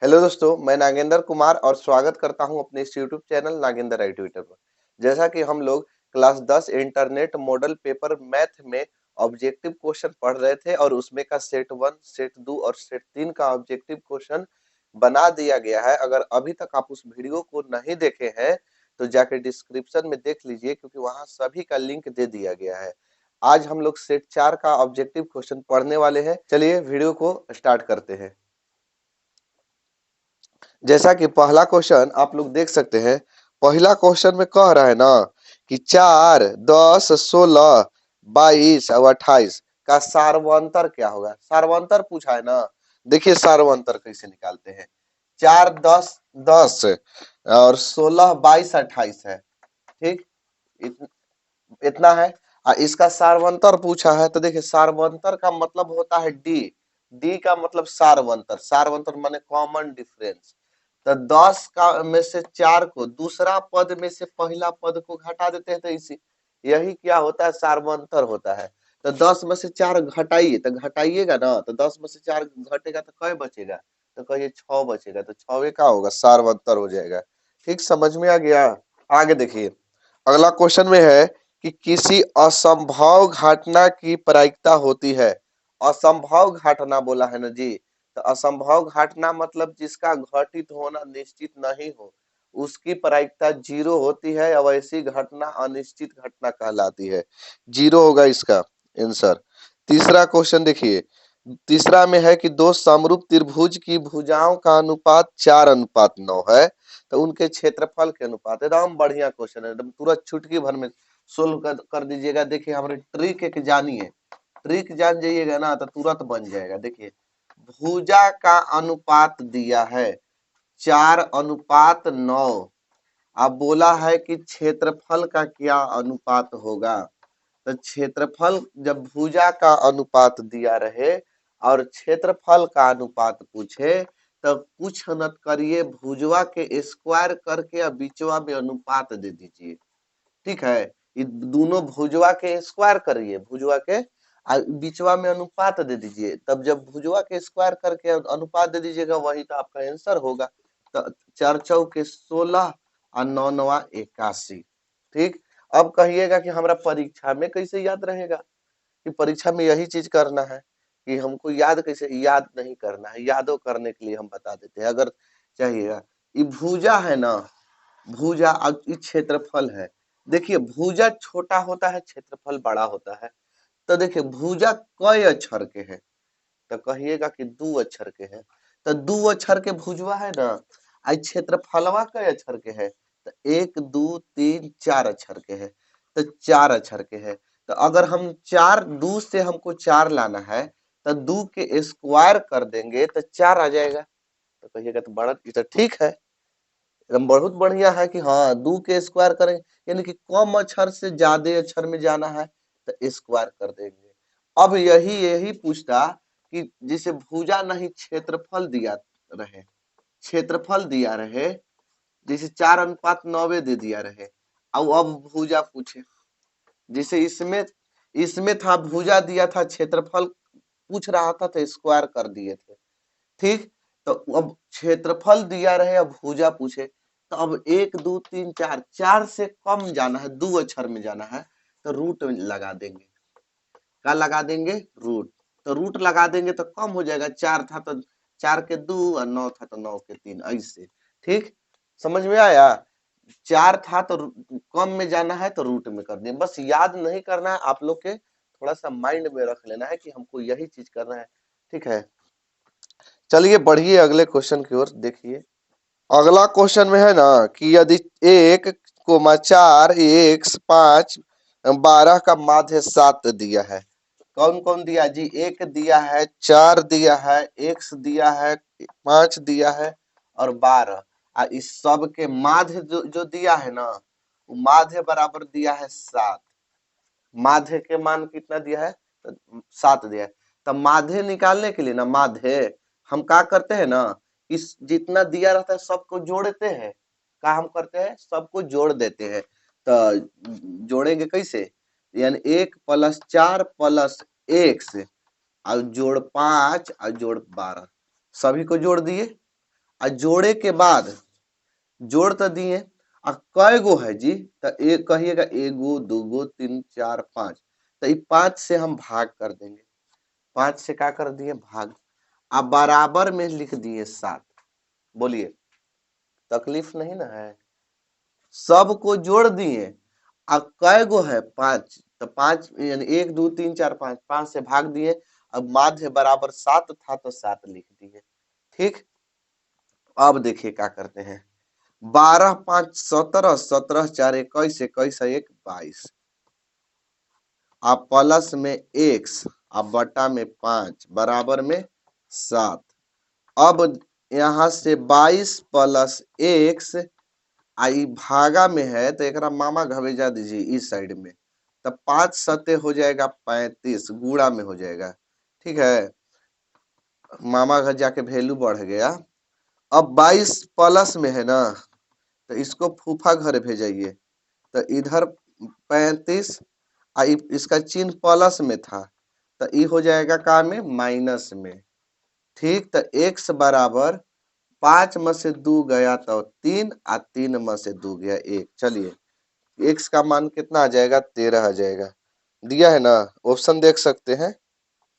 Hello दोस्तों, मैं नागेंद्र कुमार और स्वागत करता हूं अपने इस यूट्यूब चैनल नागेंद्र आई ट्विटर पर। जैसा कि हम लोग class 10 internet model paper math में ऑब्जेक्टिव क्वेश्चन पढ़ रहे थे और उसमें का सेट 1, सेट 2 और सेट 3 का ऑब्जेक्टिव क्वेश्चन बना दिया गया है। अगर अभी तक आप उस वीडियो को नहीं देखे हैं तो जाके डिस्क्रिप्शन में देख लीजिए, क्योंकि वहां सभी का लिंक दे दिया गया है। आज हम लोग सेट 4 का ऑब्जेक्टिव क्वेश्चन पढ़ने वाले हैं। चलिए वीडियो को स्टार्ट करते हैं। जैसा कि पहला क्वेश्चन आप लोग देख सकते हैं। पहला क्वेश्चन में कह रहा है ना कि 4, 10, 16, 22 और 28 का सार्वंतर क्या होगा। सार्वंतर पूछा है ना। देखिए सार्वंतर कैसे निकालते हैं। 4, 10, 10 और 16, 22, 28 है। ठीक, इतना है। इसका सार्वंतर पूछा है तो देखिए सार्वंतर का मतलब होता है डी। डी का मतलब सार्वंतर। सार्वंतर माने कॉमन डिफरेंस। तो 10 का में से 4 को दूसरा पद में से पहला पद को घटा देते हैं तो इसी यही क्या होता है, सार्वंतर होता है। तो 10 में से 4 घटाइए, तो घटाइएगा ना, तो 10 में से 4 घटेगा तो कै बचेगा, तो कहिए 6 बचेगा, तो 6 का होगा, सार्वंतर हो जाएगा। ठीक, समझ में आ गया। आगे देखिए, अगला क्वेश्चन में है कि किसी असंभव घटना की प्रायिकता होती है। असंभव घटना बोला है ना जी। तो असंभव घटना मतलब जिसका घटित होना निश्चित नहीं हो, उसकी प्रायिकता 0 होती है और ऐसी घटना अनिश्चित घटना कहलाती है। 0 होगा इसका आंसर। तीसरा क्वेश्चन देखिए। तीसरा में है कि दो समरूप त्रिभुज की भुजाओं का अनुपात 4:9 है, तो उनके क्षेत्रफल के अनुपात। एकदम बढ़िया क्वेश्चन है, एकदम तुरंत चुटकी भर में सोल्व कर दीजिएगा। देखिए हमारे ट्रिक एक जानिए, ट्रिक जान जाइएगा ना तो तुरंत बन जाएगा। देखिए भुजा का अनुपात दिया है 4:9। अब बोला है कि क्षेत्रफल का क्या अनुपात होगा। तो क्षेत्रफल जब भुजा का अनुपात दिया रहे और क्षेत्रफल का अनुपात पूछे तो कुछ न करिए, भुजवा के स्क्वायर करके और बीचवा में अनुपात दे दीजिए। ठीक है, ये दोनों भुजवा के स्क्वायर करिए, भुजवा के बीचवा में अनुपात दे दीजिए। तब जब भुजवा के स्क्वायर करके अनुपात दे दीजिएगा वही तो आपका आंसर होगा। तो 4 चौके 16 और 9 नवा 81। ठीक, अब कहिएगा कि हमारा परीक्षा में कैसे याद रहेगा। कि परीक्षा में यही चीज करना है कि हमको याद कैसे, याद नहीं करना है, यादों करने के लिए हम बता देते हैं अगर चाहिएगा। ये भुजा है ना, भुजा और ये क्षेत्रफल है। देखिए भुजा छोटा होता है, क्षेत्रफल बड़ा होता है। तो देखिए भुजा कई अक्षर के है, तो कहिएगा कि 2 अक्षर के है। तो 2 अक्षर के भुजवा है ना, आई क्षेत्रफलवा कई अक्षर के है, तो 1, 2, 3, 4 अक्षर के है। तो 4 अक्षर के है। तो अगर हम 4, 2 से हमको 4 लाना है तो 2 के स्क्वायर कर देंगे तो 4 आ जाएगा। तो कहिएगा तो बड़ा, ये तो ठीक है, एकदम बहुत बढ़िया है कि हाँ 2 के स्क्वायर करें, यानी कि कम अक्षर से ज्यादा अक्षर में जाना है तो स्क्वायर कर देंगे। अब यही यही पूछता कि जिसे भुजा नहीं क्षेत्रफल दिया रहे, क्षेत्रफल दिया रहे, जैसे 4:9 दे दिया रहे, अब भुजा पूछे। जैसे इसमें इसमें था भुजा दिया था, क्षेत्रफल पूछ रहा था तो स्क्वायर कर दिए थे। ठीक, तो अब क्षेत्रफल दिया रहे अब भुजा पूछे, तो अब 1, 2, 3, 4, 4 से कम जाना है, 2 अक्षर में जाना है तो रूट लगा देंगे। क्या लगा देंगे, रूट। तो रूट लगा देंगे तो कम हो जाएगा। 4 था तो 4 के 2 और 9 था तो 9 के 3, ऐसे। ठीक, समझ में आया। 4 था तो कम में जाना है तो रूट में कर दिए। बस याद नहीं करना है, आप लोग के थोड़ा सा माइंड में रख लेना है कि हमको यही चीज करना है। ठीक है, चलिए बढ़िए अगले क्वेश्चन की ओर देखिए। अगला क्वेश्चन में है ना कि यदि 1,4 x 5 12 का माध्य 7 दिया है। कौन कौन दिया जी, 1 दिया है, 4 दिया है, x दिया है, 5 दिया है और 12। इस सब के माध्य जो दिया है ना, वो माध्य बराबर दिया है 7। माध्य के मान कितना दिया है, तो 7 दिया है। तो माध्य निकालने के लिए ना, माध्य हम क्या करते हैं ना, इस जितना दिया रहता है सबको जोड़ते हैं। क्या हम करते हैं, सबको जोड़ देते हैं। तो जोड़ेंगे कैसे, यानी 1 + 4 + x और जोड़ 5 और जोड़ 12, सभी को जोड़ दिए। और जोड़े के बाद जोड़ तो दिए आ कय गो है जी, तो एक कहिएगा एगो दूगो तीन चार पांच, तो ये 5 से हम भाग कर देंगे, 5 से क्या कर दिए भाग, अब बराबर में लिख दिए 7। बोलिए तकलीफ नहीं ना है, सबको जोड़ दिए, अब कै गो है 5, तो 5 यानी 1 2 3 4 5, 5 से भाग दिए, अब माध्य बराबर 7 था तो 7 लिख दिए। ठीक, अब देखिए क्या करते हैं, 12 5 17, 17 4 21, 21 1 22, आप प्लस में x, आप बटा में 5 बराबर में 7। अब यहाँ से 22 प्लस x आई भागा में है तो एक मामा घवेजा दीजिए इस साइड में, तब 5 सते हो जाएगा 35, गुणा में हो जाएगा। ठीक है, मामा घर जाके वैल्यू बढ़ गया। अब 22 प्लस में है ना, तो इसको फूफा घर भेजाइए, तो इधर 35, इसका चिन्ह प्लस में था, तो ये हो जाएगा का में माइनस में। ठीक, तो x बराबर 5 में से 2 गया तो 3, और 3 में से 2 गया 1। चलिए x का मान कितना आ जाएगा, 13 आ जाएगा। दिया है ना, ऑप्शन देख सकते हैं।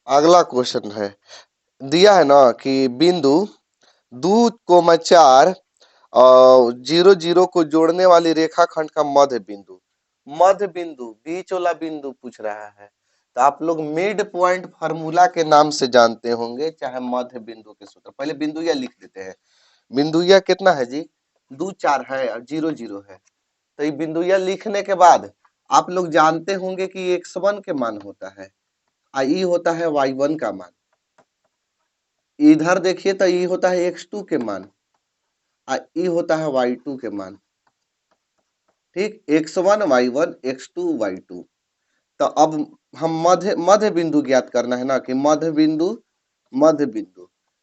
अगला क्वेश्चन है, दिया है ना कि बिंदु 2,4 और 0 0 को जोड़ने वाली रेखाखंड का मध्य बिंदु बीच वाला बिंदु पूछ रहा है, तो आप लोग मिड पॉइंट फार्मूला के नाम से जानते होंगे, चाहे मध्य बिंदु के सूत्र। पहले बिंदुया लिख देते हैं, बिंदुया कितना है जी, 2 4 है और 0 0 है, तो ये बिंदुया लिखने के बाद आप लोग जानते होंगे कि x1 के मान होता है, ई होता है y1 का मान, इधर देखिए तो ये होता है x2 के मान, ई होता है y2 के मान। ठीक, x1 y1 x2 y2, तो अब हम मध्य बिंदु ज्ञात करना है ना, कि मध्य बिंदु,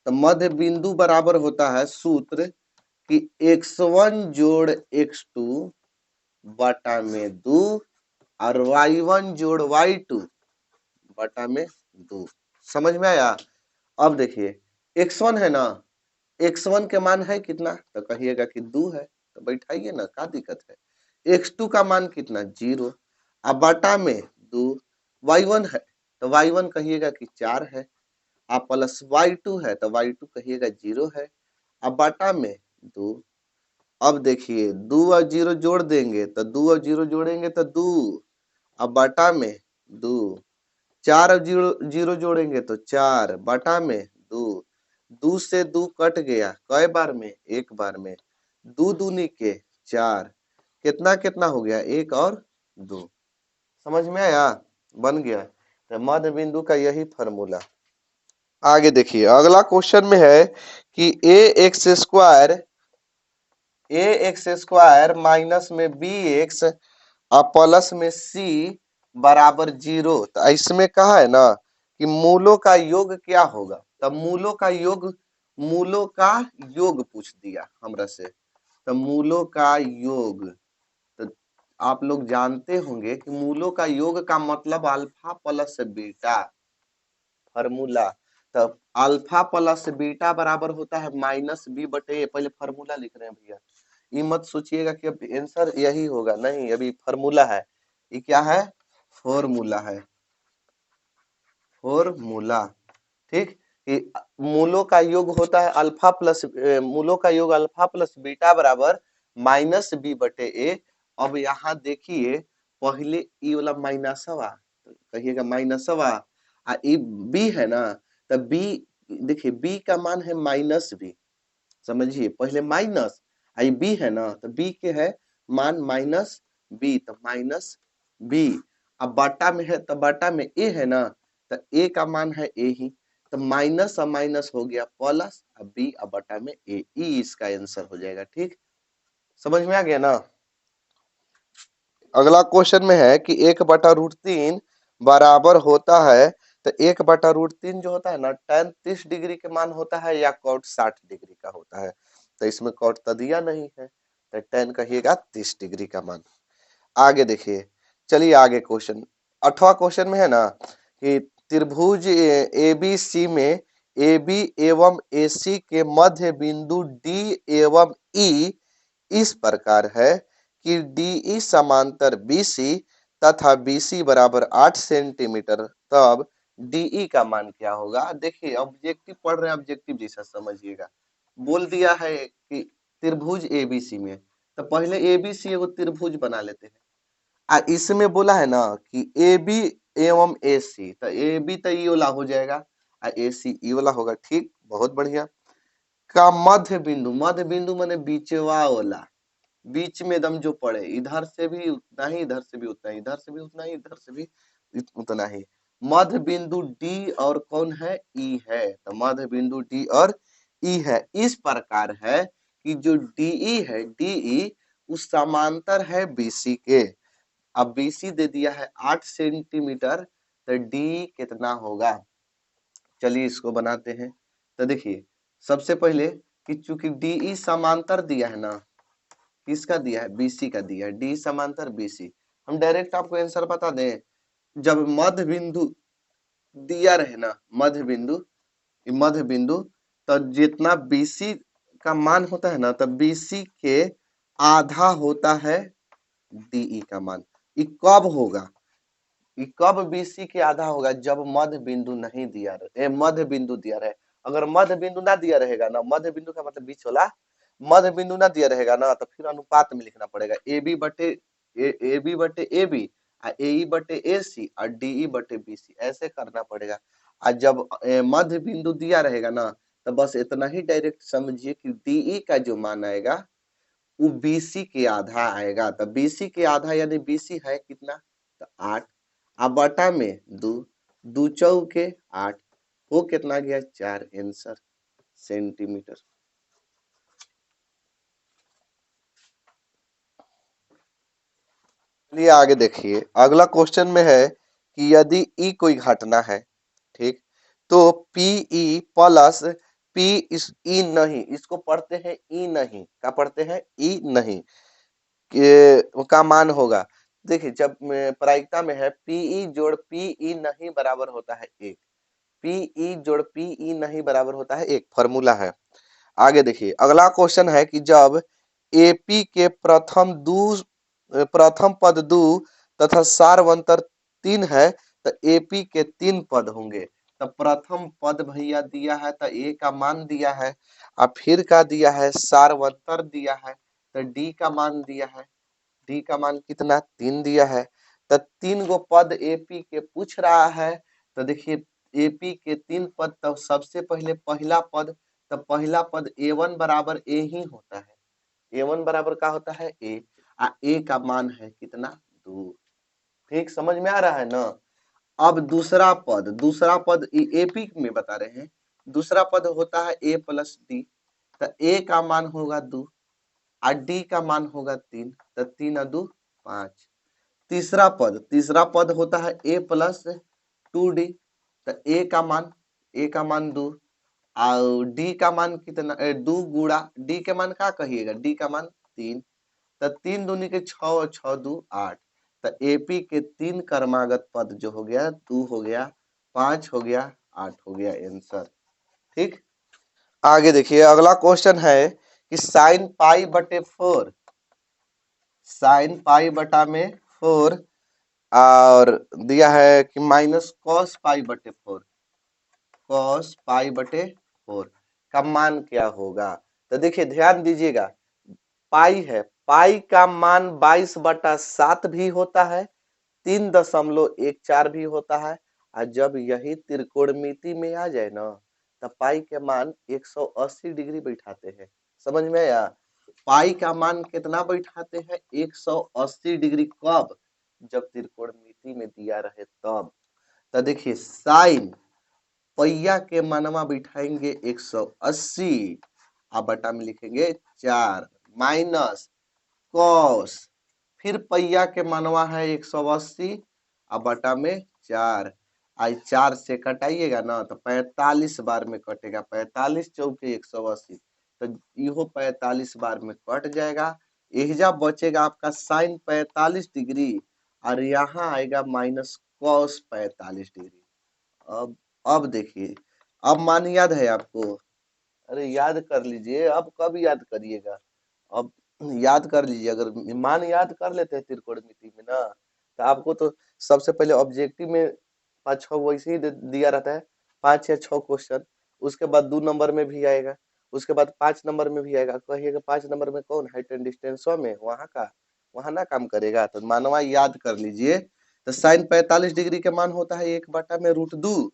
तो मध्य बिंदु बराबर होता है सूत्र कि x1 जोड़ x2 बटा में 2 और y1 जोड़ y2 बटा में 2। समझ में आया? अब देखिए x1 है ना, x1 के मान है कितना, तो कहिएगा कि 2 है, तो बैठाइए ना, क्या दिक्कत है। x2 का मान कितना 0, अब बटा में 2, y1 है तो y1 कहिएगा कि 4 है, आप प्लस y2 है तो y2 कहिएगा 0 है, अब बटा में 2। अब देखिए 2 और 0 जोड़ देंगे तो 2 और 0 जोड़ेंगे तो 2, अब बटा में 2, 4 और 0 0 जोड़ेंगे तो 4 बटा में 2, 2 से 2 कट गया, कई बार में, एक बार में, 2 दूनी के 4, कितना कितना हो गया 1 और 2। समझ में आया? बन गया। तो मध्य बिंदु का यही फार्मूला। आगे देखिए अगला क्वेश्चन में है कि a x स्क्वायर माइनस में bx और प्लस में c बराबर 0, तो इसमें कहा है ना कि मूलों का योग क्या होगा, तब मूलों का योग पूछ दिया हमरा से, तो मूलों का योग, तो आप लोग जानते होंगे कि मूलों का योग का मतलब अल्फा प्लस बीटा फार्मूला, तब अल्फा प्लस बीटा बराबर होता है माइनस बी बटे ए। पहले फार्मूला लिख रहे हैं भैया, ये मत सोचिएगा कि अब आंसर यही होगा, नहीं, अभी फार्मूला है। ये क्या है, फॉर्मूला है, फॉर्मूला। ठीक, कि मूलों का योग होता है मूलों का योग अल्फा प्लस बीटा बराबर माइनस बी बटे ए। अब यहाँ देखिए पहले ई वाला माइनसवा, कहिएगा माइनसवा, आ ई बी है ना, तो बी, देखिए बी का मान है माइनस बी, समझिए पहले माइनस, आई बी है ना, तो बी के है मान माइनस बी, तो माइनस बी, अब बटा में है तो बटा में ए है ना, तो ए का मान है ए ही, तो माइनस और माइनस हो गया प्लस, अब बी अब बटा में ए, ई इसका आंसर हो जाएगा। ठीक, समझ में आ गया ना। अगला क्वेश्चन में है कि 1/√3 बराबर होता है, तो 1/√3 जो होता है ना, tan 30 डिग्री के मान होता है या cot 60 डिग्री का होता है, तो इसमें cot तो दिया नहीं है, तो tan कहिएगा 30 डिग्री का मान। आगे देखिए, चलिए आगे क्वेश्चन 8वां क्वेश्चन में है ना कि त्रिभुज ABC में ए बी एवं ए सी के मध्य बिंदु डी एवं ई इस प्रकार है कि डी ई समांतर बी सी तथा बी सी बराबर 8 सेंटीमीटर, तब डीई का मान क्या होगा। देखिए ऑब्जेक्टिव पढ़ रहे हैं, ऑब्जेक्टिव जैसा समझिएगा। बोल दिया है कि त्रिभुज एबीसी में, तो पहले एबीसी एगो त्रिभुज बना लेते हैं। इसमें बोला है ना कि ए बी एवं ए सी, तो ए बी तो ई वाला हो जाएगा और ए सी ई वाला होगा। ठीक, बहुत बढ़िया। का मध्य बिंदु माने बीचवा वाला, बीच में एकदम जो पड़े, इधर से भी उतना ही, इधर से भी उतना ही, इधर से भी उतना ही, इधर से भी उतना ही। मध्य बिंदु डी और कौन है, ई है। तो मध्य बिंदु डी और ई है। इस प्रकार है कि जो डीई है, डीई उस समांतर है बीसी के। अब बीसी दे दिया है 8 सेंटीमीटर, तो डी कितना होगा। चलिए इसको बनाते हैं। तो देखिए सबसे पहले कि चूंकि डीई समांतर दिया है ना, किसका दिया है, बीसी का दिया है, डी समांतर बीसी। हम डायरेक्ट आपको आंसर बता दें, जब मध्य बिंदु दिया रहे ना, मध्य बिंदु, तो जितना बीसी का मान होता है ना, तब बीसी के आधा होता है डीई का मान। ये कब होगा, ये कब बीसी के आधा होगा, जब मध्य बिंदु नहीं दिया रहे, मध्य बिंदु दिया रहे। अगर मध्य बिंदु ना दिया रहेगा ना, मध्य बिंदु का मतलब बीच वाला, मध्य बिंदु ना दिया रहेगा ना, तो फिर अनुपात में लिखना पड़ेगा ए बी बटे ए बी, ए ई बटे ए सी और डी ई बटे बी सी, ऐसे करना पड़ेगा। और जब मध्य बिंदु दिया रहेगा ना, तो बस इतना ही डायरेक्ट समझिए कि डीई का जो मान आएगा वो बीसी के आधा आएगा। तो बीसी के आधा यानी बीसी है कितना, तो 8, अब बटा में 2, 2 चौके 8, वो कितना गया 4 आंसर सेंटीमीटर। चलिए आगे देखिए, अगला क्वेश्चन में है कि यदि ई कोई घटना है, ठीक, तो पीई प्लस पी इस ई नहीं, इसको पढ़ते हैं ई नहीं, क्या पढ़ते हैं, ई नहीं के का मान होगा। देखिए जब प्रायिकता में है पीई जोड़ पीई नहीं बराबर होता है 1, पीई जोड़ पीई नहीं बराबर होता है 1, फॉर्मूला है। आगे देखिए अगला क्वेश्चन है कि जब एपी के प्रथम पद 2 तथा सारवंतर 3 है, तो एपी के 3 पद होंगे। तो प्रथम पद भैया दिया है, तो ए का मान दिया है, और फिर का दिया है, सारवंतर दिया है, तो डी का मान दिया है। डी का मान कितना, 3 दिया है। तो 3 गो पद एपी के पूछ रहा है। तो देखिए एपी के 3 पद, तो सबसे पहले पहला पद, तो पहला पद ए1 बराबर ए ही होता है। ए1 बराबर क्या होता है, ए, ए का मान है कितना, 2। ठीक, समझ में आ रहा है ना। अब दूसरा पद एपी में बता रहे हैं, दूसरा पद होता है ए प्लस डी, तो ए का मान होगा 2 और डी का मान होगा 3, तो 3 और 2 5। तीसरा पद होता है ए प्लस 2 डी, तो ए का मान 2 और डी का मान कितना, 2 गुड़ा डी के मान क्या कहिएगा, डी का मान 3, तो 3 दूनी के 6 और 6 2 8। तो एपी के 3 क्रमागत पद जो हो गया 2 हो गया, 5 हो गया, 8 हो गया आंसर। ठीक, आगे देखिए अगला क्वेश्चन है कि साइन पाई बटे 4, साइन पाई बटा में 4, और दिया है कि माइनस कॉस पाई बटे 4, कॉस पाई बटे 4 का मान क्या होगा। तो देखिए ध्यान दीजिएगा, पाई है, पाई का मान 22/7 भी होता है, 3.14 भी होता है, और जब यही त्रिकोणमिति में आ जाए ना, तब पाई के मान 180 डिग्री बैठाते हैं। समझ में आया, पाई का मान कितना बैठाते हैं, 180 डिग्री, कब, जब त्रिकोणमिति में दिया रहे तब। तो देखिए साइन पैया के मानवा बिठाएंगे 180, अब बटा में लिखेंगे 4, माइनस कॉस, फिर पैया के मानवा है 180, अब बटा में 4, आई 4 से कटाइएगा ना तो 45 बार में कटेगा, 45 चौके 180, तो इहो 45 बार में कट जाएगा। एहिजा बचेगा आपका साइन 45 डिग्री, और यहाँ आएगा माइनस कॉस 45 डिग्री। अब देखिए, अब मान याद है आपको? अरे याद कर लीजिए, अब कब याद करिएगा? अब याद कर लीजिए, अगर मान याद कर लेते हैं त्रिकोणमिति में ना, तो आपको तो सबसे पहले ऑब्जेक्टिव में 5-6 वैसे ही दिया रहता है, 5 या 6 क्वेश्चन। उसके बाद 2 नंबर में भी आएगा, उसके बाद 5 नंबर में भी आएगा। कहिएगा 5 नंबर में कौन, हाइट एंड डिस्टेंस में वहां का, वहां ना काम करेगा। तो मानवा याद कर लीजिए। तो साइन 45 डिग्री के मान होता है 1/√2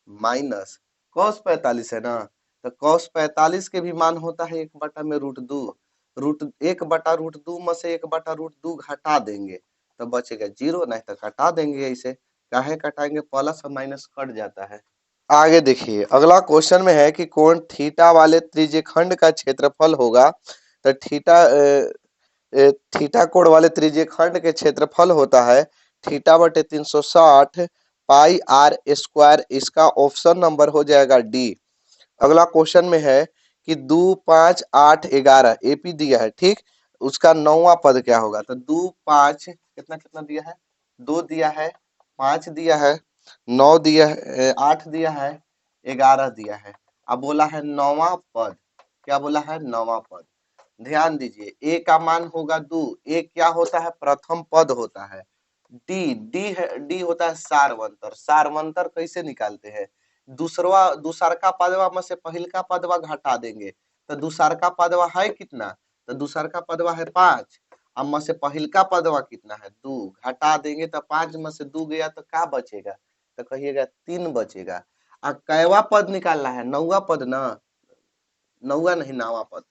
माइनस कॉस 45 है ना, तो कॉस 45 के भी मान होता है 1/√2। रूट 1/√2 में से 1/√2 घटा देंगे तो बचेगा 0, नहीं तो घटा देंगे। ऐसे काहे घटाएंगे, प्लस और माइनस कट जाता है। आगे देखिए, अगला क्वेश्चन में है कि कोण थीटा वाले त्रिज्यखंड का क्षेत्रफल होगा। तो थीटा कोण वाले त्रिज्यखंड के क्षेत्रफल होता है थीटा/360 पाई आर स्क्वायर। इसका ऑप्शन नंबर हो जाएगा डी। अगला क्वेश्चन में है कि 2, 5, 8, 11 एपी दिया है, ठीक। उसका 9वां पद क्या होगा? तो 2, 5 कितना कितना दिया है, 2 दिया है, 5 दिया है, 9 दिया है, 8 दिया है, 11 दिया है। अब बोला है 9वां पद। क्या बोला है? 9वां पद। ध्यान दीजिए, ए का मान होगा 2। ए क्या होता है? प्रथम पद होता है। डी डी है, डी होता है सारवंतर। सारवंतर कैसे निकालते हैं? दूसरका पदवा में से पहिलका पदवा घटा देंगे। तो दूसरका पदवा है कितना? तो दूसरका पदवा है 5। अब में से पहिलका पदवा कितना है? 2। घटा देंगे तो 5 में से 2 गया तो क्या बचेगा? तो कहिएगा 3 बचेगा। कैवा पद निकालना है? 9वां पद ना, 9वां नहीं 9वां पद,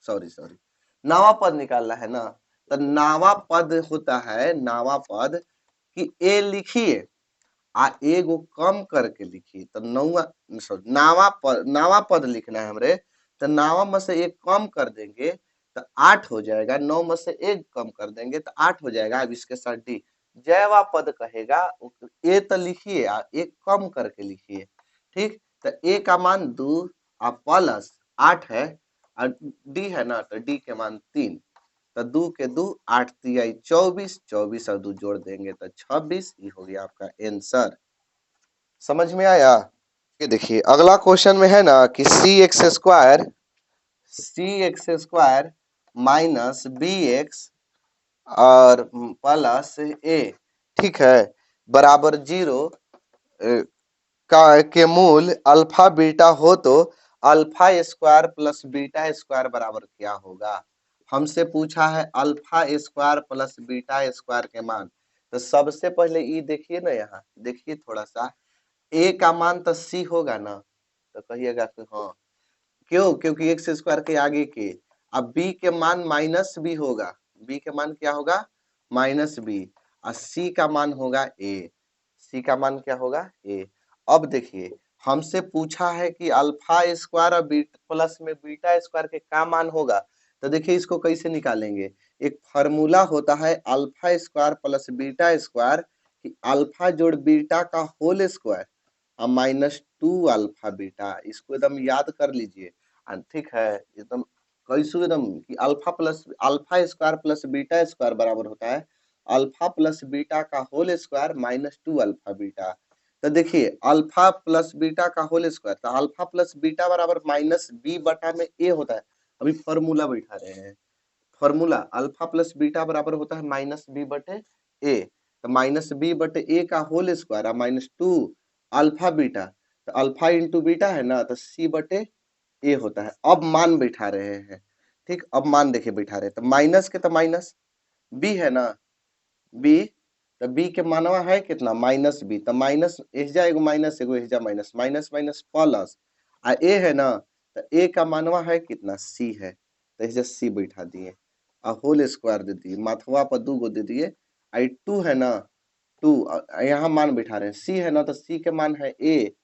सॉरी सॉरी, 9वां पद निकालना है ना। तो 9वां पद होता है, 9वां पद कि ए लिखिए आ एगो कम करके लिखिए। तो 9वां पद लिखना है हमरे। तो 9वां में से एक कम कर देंगे तो 8 हो जाएगा। 9 में से एक कम कर देंगे तो 8 हो जाएगा। अब इसके साथ डी जयवा पद कहेगा। ए तो लिखिए आ एक कम करके लिखिए, ठीक। तो ए का मान 2 और प्लस 8 है और डी है ना, तो डी के मान 3। तो 2 के 2 8 तिया 24, 24 और 2 जोड़ देंगे तो 26। ये हो गया आपका आंसर। समझ में आया? ये देखिए, अगला क्वेश्चन में है ना कि c x square minus b x और प्लस ए, ठीक है, बराबर 0 का के मूल अल्फा बीटा हो तो alpha square plus beta square बराबर क्या होगा? हमसे पूछा है alpha square plus beta square के मान। तो सबसे पहले ये देखिए ना, यहाँ देखिए थोड़ा सा, ए का मान तो सी होगा ना, तो कहिएगा कि हाँ। क्यों? क्योंकि एक्स स्क्वायर के आगे के। अब बी के मान माइनस बी होगा। बी के मान क्या होगा? Minus B. और सी का मान होगा ए। सी का मान क्या होगा? ए। अब देखिए, हमसे पूछा है कि अल्फा स्क्वायर और बीटा प्लस में बीटा स्क्वायर के क्या मान होगा। तो देखिए इसको कैसे निकालेंगे। एक फार्मूला होता है alpha square plus beta square, कि अल्फा जोड़ बीटा का होल स्क्वायर और -2 अल्फा बीटा। इसको एकदम याद कर लीजिए, ठीक है। एकदम कैसे, एकदम कि alpha square plus beta square बराबर होता है अल्फा प्लस बीटा का होल स्क्वायर -2 अल्फा बीटा। तो देखिए अल्फा प्लस बीटा का होल स्क्वायर, तो अल्फा प्लस बीटा बराबर -b/ए होता है। अभी फॉर्मूला बैठा रहे हैं। फॉर्मूला अल्फा प्लस बीटा बराबर होता है -b/ए। तो -b/ए का होल स्क्वायर -2 अल्फा बीटा। तो अल्फा इंटू बीटा है ना, तो c/ए होता है। अब मान बैठा रहे हैं, ठीक। अब मान देखिए बैठा रहे हैं, तो माइनस के तो माइनस, बी है ना, बी। तो बी के मानवा है कितना? -बी। तो माइनस एहजा एगो माइनस एगो एहजा माइनस, माइनस माइनस प्लस। आ ए है ना, तो ए का मानवा है कितना? सी है। तो एहजा सी बैठा दिए और होल स्क्वायर दे दिए, माथवा पर 2 गो दे दिए। आई 2 है ना, 2 यहाँ मान बैठा रहे हैं। सी है ना, तो सी के मान है ए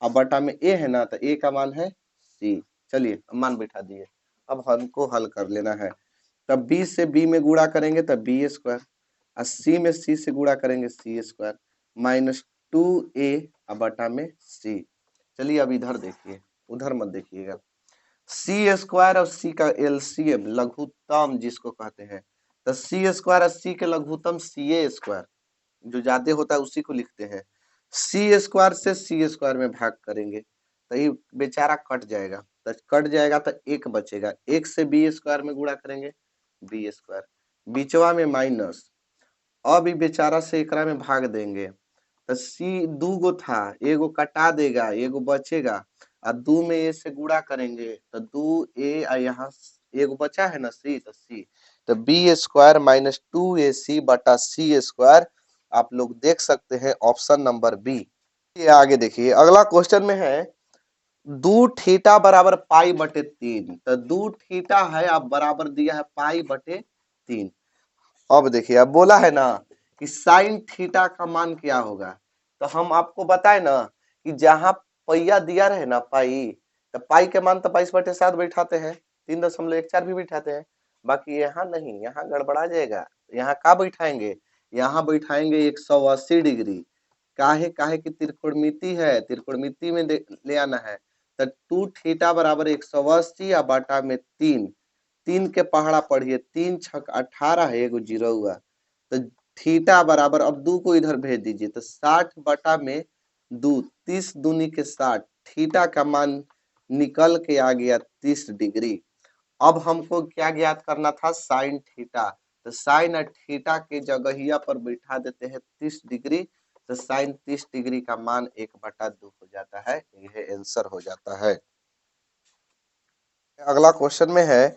और बटा में ए है ना, तो ए का मान है सी। चलिए मान बैठा दिए। अब हमको हल कर लेना है। तब बी से बी में गुणा करेंगे तब बी स्क्वायर, और सी में सी से गुणा करेंगे सी स्क्वायर -2a बटा में सी। चलिए अब इधर देखिए, उधर मत देखिएगा। सी स्क्वायर और सी का एलसीएम, लघुत्तम जिसको कहते हैं, तो सी स्क्वायर और सी के लघुत्तम सी ए स्क्वायर, जो ज्यादा होता है उसी को लिखते हैं। सी स्क्वायर से सी स्क्वायर में भाग करेंगे तो ये बेचारा कट जाएगा, तो कट जाएगा तो एक बचेगा, एक से बी स्क्वायर में गुणा करेंगे बी स्क्वायर, बीचवा में माइनस, अब ये बेचारा से एकरा में भाग देंगे तो सी दू गो था, एगो कटा देगा, एगो बचेगा, और दू में ए से गुणा करेंगे तो दू ए, और यहाँ एगो बचा है ना सी, तो सी, तो बी स्क्वायर माइनस 2ac बटा सी स्क्वायर, आप लोग देख सकते हैं ऑप्शन नंबर बी। ये आगे देखिए अगला क्वेश्चन में है दू थीटा बराबर पाई बटे 3, तो दू थीटा है अब बराबर दिया है पाई बटे 3। अब देखिए अब बोला है ना कि साइन थीटा का मान क्या होगा, तो हम आपको बताए ना कि जहां पहिया दिया रहे ना पाई, तो पाई के मान तो 22/7 बैठाते हैं, 3.14 भी बैठाते हैं, बाकी यहाँ नहीं, यहाँ गड़बड़ा जाएगा। यहाँ का बैठाएंगे, यहाँ बैठाएंगे 180 डिग्री, काहे काहे की त्रिकोणमिति है, त्रिकोणमिति में ले आना है, तो 2 थीटा बराबर 180 या बाटा में 3, 3 के पहाड़ा पढ़िए, 3 छक 18 है, एगो जीरो हुआ, तो थीटा बराबर, अब दू को इधर भेज दीजिए तो 60 बटा में 2, 30 दूनी के 60, थीटा का मान निकल के आ गया 30 डिग्री। अब हमको क्या ज्ञात करना था, साइन थीटा, तो साइन और थीटा के जगहिया पर बैठा देते हैं 30 डिग्री, तो साइन 30 डिग्री का मान 1/2 हो जाता है, यह आंसर हो जाता है। अगला क्वेश्चन में है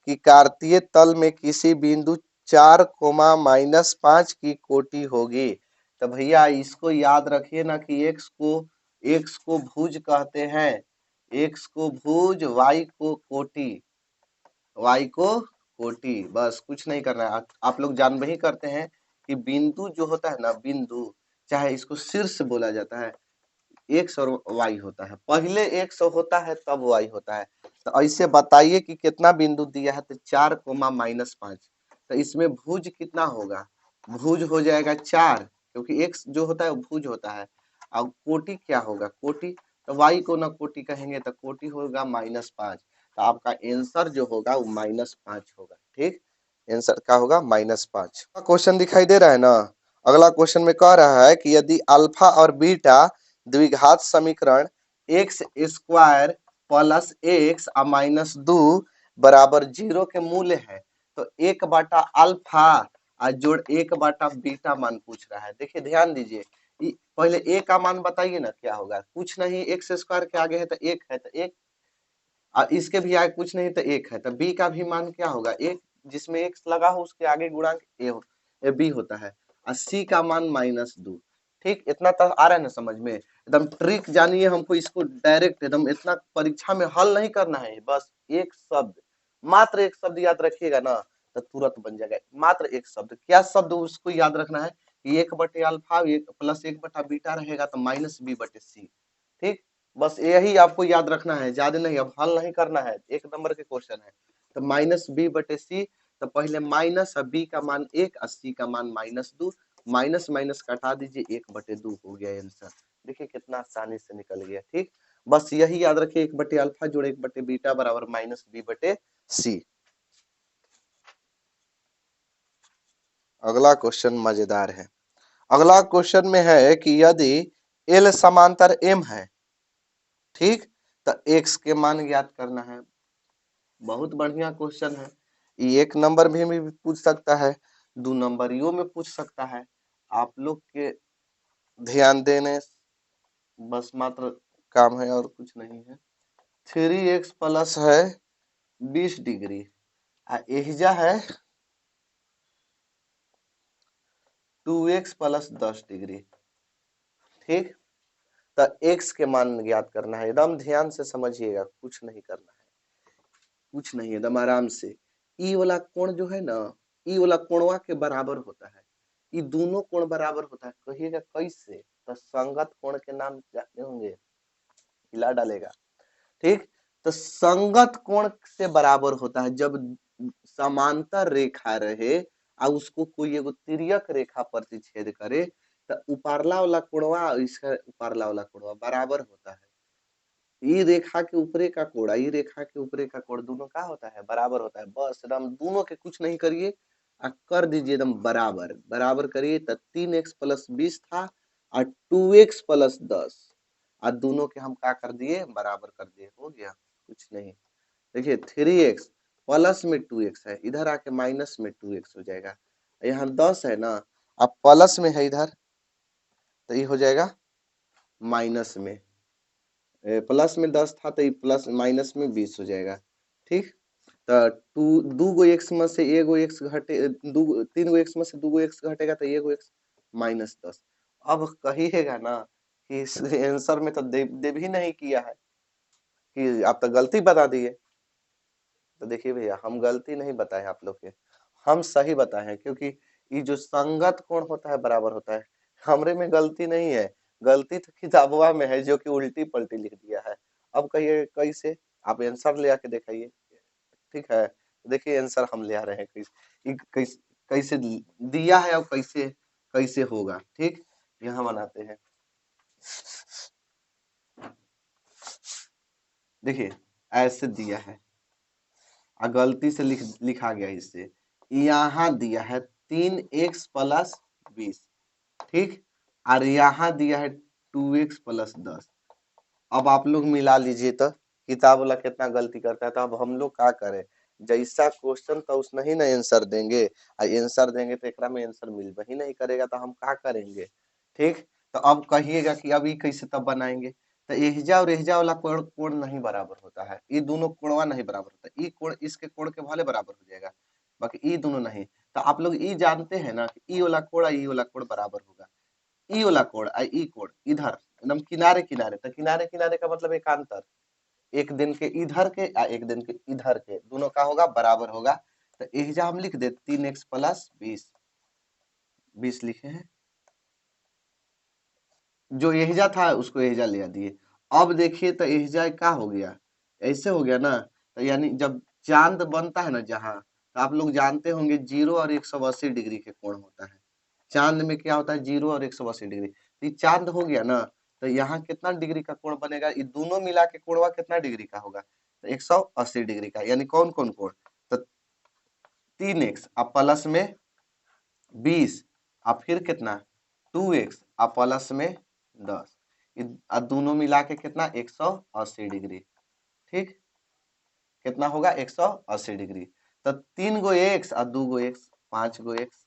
कि कार्तीय तल में किसी बिंदु 4, -5 की कोटि होगी, तो भैया इसको याद रखिए ना कि एक्स को भुज कहते हैं, एक्स को भुज, वाई को कोटि, वाई को कोटि, बस कुछ नहीं करना है। आप लोग जान वही करते हैं कि बिंदु जो होता है ना, बिंदु चाहे इसको शीर्ष बोला जाता है, एक्स और वाई होता है, पहले एक्स होता है तब वाई होता है, तो ऐसे बताइए कि कितना बिंदु दिया है, तो 4, -5, तो इसमें भुज कितना होगा, भुज हो जाएगा 4, क्योंकि एक्स जो होता है वो भुज होता है, अब कोटि क्या होगा, कोटि, तो वाई को ना कोटि कहेंगे तो कोटि होगा -5, तो आपका आंसर जो होगा वो -5 होगा। ठीक, आंसर क्या होगा, -5। क्वेश्चन दिखाई दे रहा है ना, अगला क्वेश्चन में कह रहा है कि यदि अल्फा और बीटा द्विघात समीकरण x square plus x minus 2 बराबर 0 के मूल्य है, तो 1/अल्फा और जोड़ 1/बीटा मान पूछ रहा है। देखिए ध्यान दीजिए, पहले ए का मान बताइए ना क्या होगा, कुछ नहीं, एक्स स्क्वायर के आगे है तो एक है, तो एक, और इसके भी आगे कुछ नहीं तो एक है, तो बी का भी मान क्या होगा, एक, जिसमें एक्स लगा हो उसके आगे गुणांक ए बी होता है, और सी का मान -2। ठीक, इतना तो आ रहा है ना समझ में, एकदम ट्रिक जानिए, हमको इसको डायरेक्ट एकदम इतना परीक्षा में हल नहीं करना है, बस एक शब्द, मात्र एक शब्द याद रखिएगा ना तो तुरंत बन जाएगा, मात्र एक शब्द, क्या शब्द उसको याद रखना है कि 1/अल्फा प्लस 1/बीटा रहेगा तो -b/c। ठीक, बस यही आपको याद रखना है, ज्यादा नहीं, अब हल नहीं करना है, 1 नंबर के क्वेश्चन है, तो -b/c, तो पहले माइनस, बी का मान 1 और सी का मान -2, माइनस माइनस कटा दीजिए, 1/2 हो गया आंसर। देखिए कितना आसानी से निकल गया। ठीक, बस यही याद रखिए, 1/अल्फा जोड़ 1/बीटा बराबर -b/c। अगला क्वेश्चन मजेदार है, अगला क्वेश्चन में है कि यदि एल समांतर एम है, ठीक, तो एक्स के मान ज्ञात करना है। बहुत बढ़िया क्वेश्चन है, ये 1 नंबर भी पूछ सकता है, 2 नंबरियों में पूछ सकता है, आप लोग के ध्यान देने बस मात्र काम है और कुछ नहीं है। 3x प्लस है 20 डिग्री, एहिजा है 2x प्लस 10 डिग्री। ठीक, तो x के मान ज्ञात करना है, एकदम ध्यान से समझिएगा, कुछ नहीं करना है, कुछ नहीं, एकदम आराम से। ई वाला कोण जो है ना, ई वाला कोणवा के बराबर होता है, ये दोनों कोण बराबर होता है, कहिएगा कैसे, तो संगत कोण के नाम जानते होंगे, हिला डालेगा। ठीक, तो संगत कोण से बराबर होता है जब समांतर रेखा रहे और उसको कोई एगो तिर्यक रेखा प्रतिच्छेद करे, तो ऊपरला वाला कोणवा और इसका ऊपरला वाला कोणवा बराबर होता है। ई रेखा के ऊपरे का कोण, ई रेखा के ऊपरे का कोण, दोनों का होता है, बराबर होता है, बस एकदम दोनों के कुछ नहीं करिए, कर दीजिए एकदम बराबर, बराबर करिए, तो 3x प्लस 20 था और 2x प्लस 10, और दोनों के हम क्या कर दिए, बराबर कर दिए, हो गया, कुछ नहीं। देखिए 3x प्लस में 2x है, इधर आके माइनस में 2x हो जाएगा। यहाँ 10 है ना, अब प्लस में है इधर, तो ये हो जाएगा माइनस में। प्लस में 10 था तो ये प्लस माइनस में 20 हो जाएगा। ठीक, तो दू गो एक्स में से एगो एक्स घटे, तीन गो एक्स में से 2 गो एक्स घटेगा तो एगो एक्स -10। अब कहिएगा ना कि इस आंसर में तो देव ही नहीं किया है, कि आप तो गलती बता दिए। तो देखिए भैया, हम गलती नहीं बताए आप लोग के, हम सही बताए हैं, क्योंकि ये जो संगत कोण होता है बराबर होता है। हमरे में गलती नहीं है, गलती तो किताबवा में है जो कि उल्टी पलटी लिख दिया है। अब कहिए कैसे, आप आंसर ले आके दिखाइए। ठीक है, देखिए आंसर हम ले आ रहे हैं, कैसे कैसे दिया है और कैसे कैसे होगा। ठीक, यहाँ बनाते हैं। देखिए ऐसे दिया है, गलती से लिखा गया इससे। यहाँ दिया है 3x + 20, ठीक, और यहाँ दिया है 2x + 10। अब आप लोग मिला लीजिए तो किताब वाला कितना गलती करता है। तो अब हम लोग क्या करें, जैसा क्वेश्चन तो उसने ही ना आंसर देंगे, और आंसर देंगे तो एकरा में आंसर मिल ही नहीं करेगा, तो हम क्या करेंगे। ठीक, तो अब कहिएगा कि अभी कैसे तब बनाएंगे। तो एहजा और एहजा वाला कोण नहीं बराबर होता है, ये दोनों कोणवा नहीं बराबर होता। ये कोण इसके कोण के भले बराबर हो जाएगा, बाकी ये दोनों नहीं। तो आप लोग ये जानते हैं ना कि ई वाला कोण ई वाला कोण बराबर होगा। ई वाला कोण और ई कोण इधर एकदम किनारे किनारे, तो किनारे किनारे का मतलब एकांतर, एक दिन के इधर के या एक दिन के इधर के दोनों का होगा बराबर होगा। तो एहजा हम लिख दे 3x + 20, 20 लिखे हैं। जो एहजा था उसको एहजा ले दिए। अब देखिए तो एहजा क्या हो गया, ऐसे हो गया ना। तो यानी जब चांद बनता है ना जहाँ, तो आप लोग जानते होंगे 0 और 180 डिग्री के कोण होता है। चांद में क्या होता है, 0 और 180 डिग्री। तो ये चांद हो गया ना, तो यहाँ कितना डिग्री का कोण बनेगा, ये दोनों मिला के कोणवा कितना डिग्री का होगा, तो 180 डिग्री का। यानी कौन कौन कोण, तो 3x अब प्लस में 20, अब फिर कितना 2x अब प्लस में 10, दोनों मिला के कितना 180 डिग्री। ठीक, कितना होगा 180 डिग्री। तो 3 गो एक्स और 2 गो एक्स, 5 गो एक्स,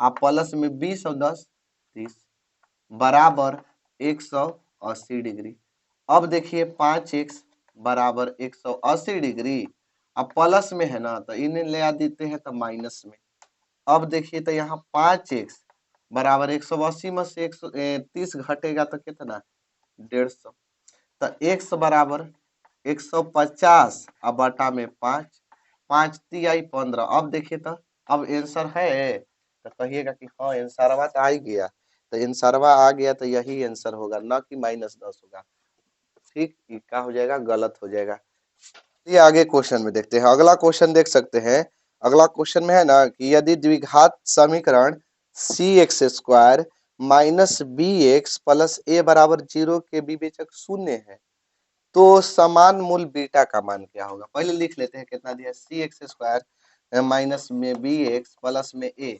आप प्लस में 20 और 10 30 बराबर 180 डिग्री। अब देखिए 5x बराबर 180 डिग्री, अब प्लस में है ना, तो इन्हें ले आ देते हैं तो माइनस में। अब देखिए तो यहाँ 5x बराबर 180 में से 130 घटेगा तो कितना 150। तो x बराबर 150 अब बटा में 5, 5 तिहाई 15। अब देखिए तो अब आंसर है, तो कहिएगा कि हाँ आंसरवा तो आ ही गया। तो आंसरवा आ गया तो यही आंसर होगा, ना कि -10 होगा। ठीक, ये क्या हो जाएगा, गलत हो जाएगा। ये आगे क्वेश्चन में देखते हैं, अगला क्वेश्चन देख सकते हैं। अगला क्वेश्चन में है ना कि यदि द्विघात समीकरण cx² - bx + a बराबर 0 के विवेचक शून्य है, तो समान मूल बीटा का मान क्या होगा। पहले लिख लेते हैं कितना दिया, cx² - में bx प्लस में a।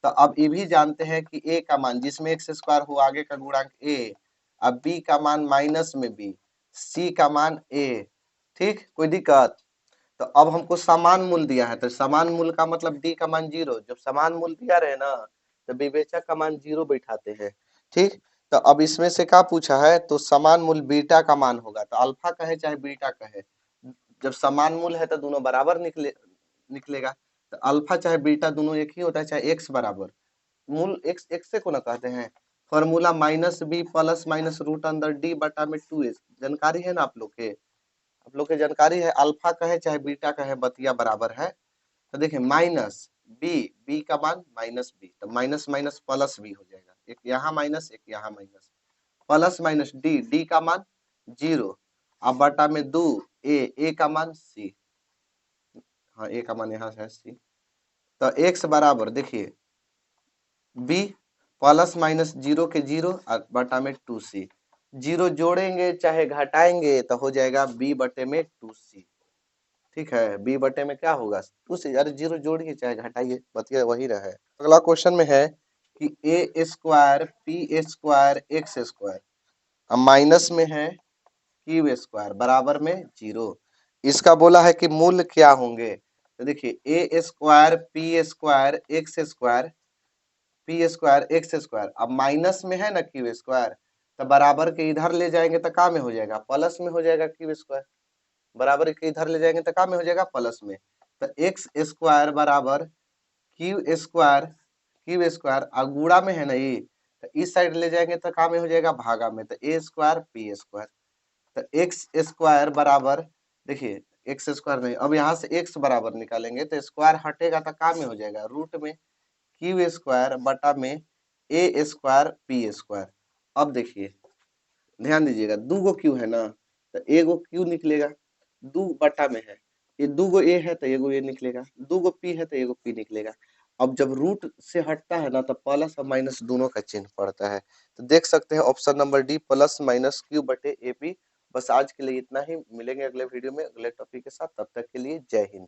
तो अब ये भी जानते हैं कि a का मान जिसमें x² हो आगे का गुणांक a, अब b का मान माइनस में b, c का मान a। ठीक, कोई दिक्कत। तो अब हमको समान मूल दिया है, तो समान मूल का मतलब d का मान 0। जब समान मूल दिया रहे ना, तो विवेचक का मान 0 बैठाते हैं। ठीक, तो अब इसमें से क्या पूछा है, तो समान मूल बीटा का मान होगा। तो अल्फा कहे चाहे बीटा कहे, जब समान मूल है तो दोनों बराबर निकलेगा। तो अल्फा चाहे बीटा दोनों एक ही होता है, चाहे एक्स बराबर मूल एक्स, एक्स से को ना कहते हैं। Formula -b plus minus root अंदर d बटा में 2x, जानकारी है ना आप लोग के, आप लोग के जानकारी है। अल्फा कहे चाहे बीटा कहे बतिया बराबर है। तो देखिए माइनस बी, बी का मान -b, तो माइनस माइनस प्लस बी हो जाएगा, एक यहाँ माइनस एक यहाँ minus, plus minus D, D का मान 0, अब बटा में 2 ए का मान c, हाँ ए का मान यहाँ से है c। तो x बराबर देखिए b प्लस माइनस 0 के 0 और बटा में 2c, 0 जोड़ेंगे चाहे घटाएंगे तो हो जाएगा b बटे में 2c। ठीक है, b बटे में क्या होगा 2c, अरे 0 जोड़िए चाहे घटाइए बतिया वही रहे। अगला क्वेश्चन में है कि a² p² x², अब माइनस में है क्यू स्क्वायर बराबर में 0। इसका बोला है कि मूल्य क्या होंगे, तो देखिए a square p square x square p square x square. अब माइनस में है ना क्यू स्क्वायर, तो बराबर के इधर ले जाएंगे तो का में हो जाएगा, प्लस में हो जाएगा क्यू स्क्वायर। बराबर के इधर ले जाएंगे तो का में हो जाएगा, प्लस में। तो एक्स स्क्वायर बराबर क्यू स्क्वायर और गुणा में है ना ये, तो इस साइड ले जाएंगे तो का में हो जाएगा, भागा में। तो ए स्क्वायर पी स्क्वायर। तो एक्स स्क्वायर बराबर, देखिए एक्स स्क्वायर नहीं, अब यहाँ से एक्स बराबर निकालेंगे तो स्क्वायर हटेगा तो का में हो जाएगा, रूट में क्यू स्क्वायर बटा में ए स्क्वायर पी स्क्वायर। अब देखिए ध्यान दीजिएगा, दू गो क्यू है ना, तो एगो क्यू निकलेगा, दू बटा में है, ये दू गो ए है तो एगो ए निकलेगा, दू गो पी है तो एगो पी निकलेगा। अब जब रूट से हटता है ना तो प्लस और माइनस दोनों का चिन्ह पड़ता है। तो देख सकते हैं option number D plus minus Q बटे ए पी। बस आज के लिए इतना ही, मिलेंगे अगले वीडियो में अगले टॉपिक के साथ, तब तक के लिए जय हिंद।